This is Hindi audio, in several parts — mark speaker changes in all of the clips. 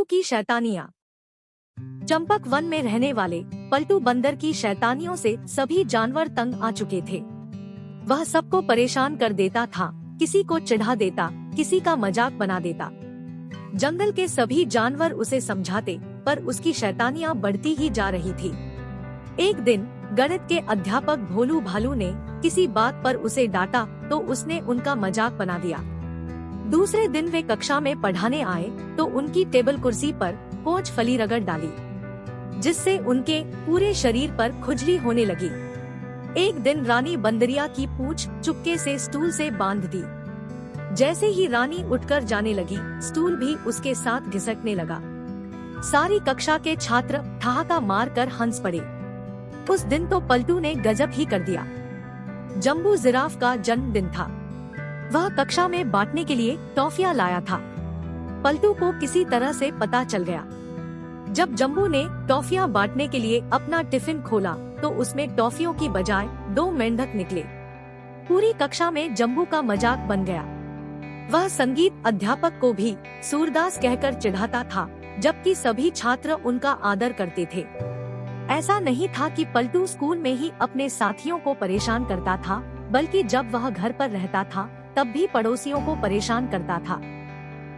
Speaker 1: की शैतानियाँ। चंपक वन में रहने वाले पलटू बंदर की शैतानियों से सभी जानवर तंग आ चुके थे। वह सबको परेशान कर देता था, किसी को चिढ़ा देता, किसी का मजाक बना देता। जंगल के सभी जानवर उसे समझाते, पर उसकी शैतानियाँ बढ़ती ही जा रही थी। एक दिन गणित के अध्यापक भोलू भालू ने किसी बात पर उसे डांटा तो उसने उनका मजाक बना दिया। दूसरे दिन वे कक्षा में पढ़ाने आए तो उनकी टेबल कुर्सी पर पोंछ फली रगड़ डाली, जिससे उनके पूरे शरीर पर खुजली होने लगी। एक दिन रानी बंदरिया की पूंछ चुपके से स्टूल से बांध दी। जैसे ही रानी उठकर जाने लगी, स्टूल भी उसके साथ घिसटने लगा। सारी कक्षा के छात्र ठहाका मार कर हंस पड़े। उस दिन तो पलटू ने गजब ही कर दिया। जम्बू जिराफ का जन्मदिन था। वह कक्षा में बांटने के लिए टॉफियां लाया था। पलटू को किसी तरह से पता चल गया। जब जम्बू ने टॉफियां बांटने के लिए अपना टिफिन खोला तो उसमें टॉफियों की बजाय 2 मेंढक निकले। पूरी कक्षा में जम्बू का मजाक बन गया। वह संगीत अध्यापक को भी सूरदास कहकर चिढ़ाता था, जबकि सभी छात्र उनका आदर करते थे। ऐसा नहीं था कि पलटू स्कूल में ही अपने साथियों को परेशान करता था, बल्कि जब वह घर पर रहता था तब भी पड़ोसियों को परेशान करता था।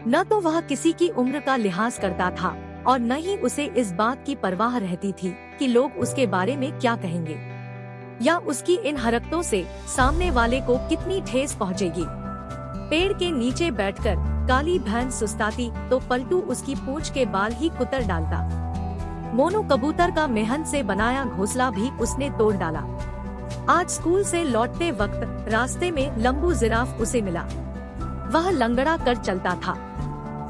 Speaker 1: न तो वह किसी की उम्र का लिहाज करता था और न ही उसे इस बात की परवाह रहती थी कि लोग उसके बारे में क्या कहेंगे या उसकी इन हरकतों से सामने वाले को कितनी ठेस पहुंचेगी। पेड़ के नीचे बैठकर काली भैंस सुस्ताती तो पलटू उसकी पूंछ के बाल ही कुतर डालता। मोनू कबूतर का मेहनत से बनाया घोंसला भी उसने तोड़ डाला। आज स्कूल से लौटते वक्त रास्ते में लंबू जिराफ उसे मिला। वह लंगड़ा कर चलता था।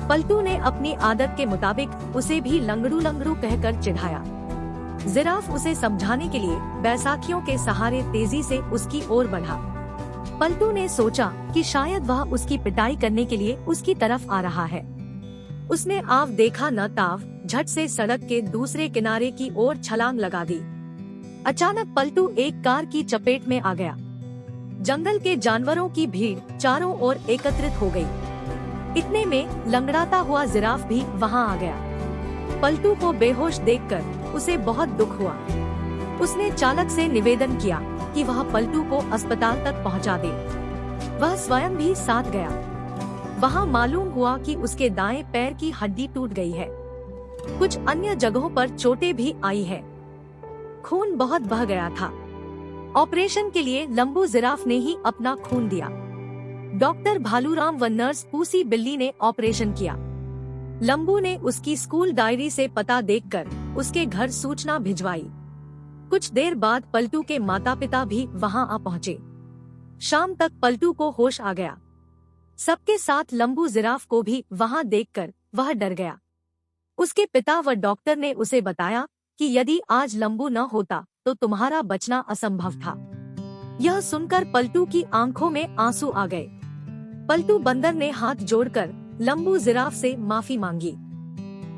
Speaker 1: पलटू ने अपनी आदत के मुताबिक उसे भी लंगड़ू लंगड़ू कहकर चिढ़ाया। जिराफ उसे समझाने के लिए बैसाखियों के सहारे तेजी से उसकी ओर बढ़ा। पलटू ने सोचा कि शायद वह उसकी पिटाई करने के लिए उसकी तरफ आ रहा है। उसने आव देखा न ताव, झट से सड़क के दूसरे किनारे की ओर छलांग लगा दी। अचानक पलटू एक कार की चपेट में आ गया। जंगल के जानवरों की भीड़ चारों ओर एकत्रित हो गई। इतने में लंगड़ाता हुआ जिराफ भी वहां आ गया। पलटू को बेहोश देखकर उसे बहुत दुख हुआ। उसने चालक से निवेदन किया कि वह पलटू को अस्पताल तक पहुंचा दे। वह स्वयं भी साथ गया। वहां मालूम हुआ कि उसके दाएं पैर की हड्डी टूट गई है। कुछ अन्य जगहों पर चोटें भी आई है। खून बहुत बह गया था। ऑपरेशन के लिए लंबू जिराफ ने ही अपना खून दिया। डॉक्टर भालूराम व नर्स पूसी बिल्ली ने ऑपरेशन किया। लंबू ने उसकी स्कूल डायरी से पता देखकर उसके घर सूचना भिजवाई। कुछ देर बाद पलटू के माता पिता भी वहां आ पहुँचे। शाम तक पलटू को होश आ गया। सबके साथ लंबू जिराफ को भी वहां देखकर वह डर गया। उसके पिता व डॉक्टर ने उसे बताया कि यदि आज लंबू न होता तो तुम्हारा बचना असंभव था। यह सुनकर पलटू की आंखों में आंसू आ गए। पलटू बंदर ने हाथ जोड़कर लंबू जिराफ से माफी मांगी।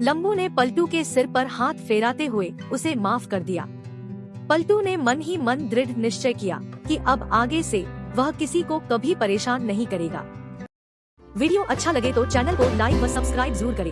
Speaker 1: लंबू ने पलटू के सिर पर हाथ फेराते हुए उसे माफ कर दिया। पलटू ने मन ही मन दृढ़ निश्चय किया कि अब आगे से वह किसी को कभी परेशान नहीं करेगा। वीडियो अच्छा लगे तो चैनल को लाइक व सब्सक्राइब जरूर करें।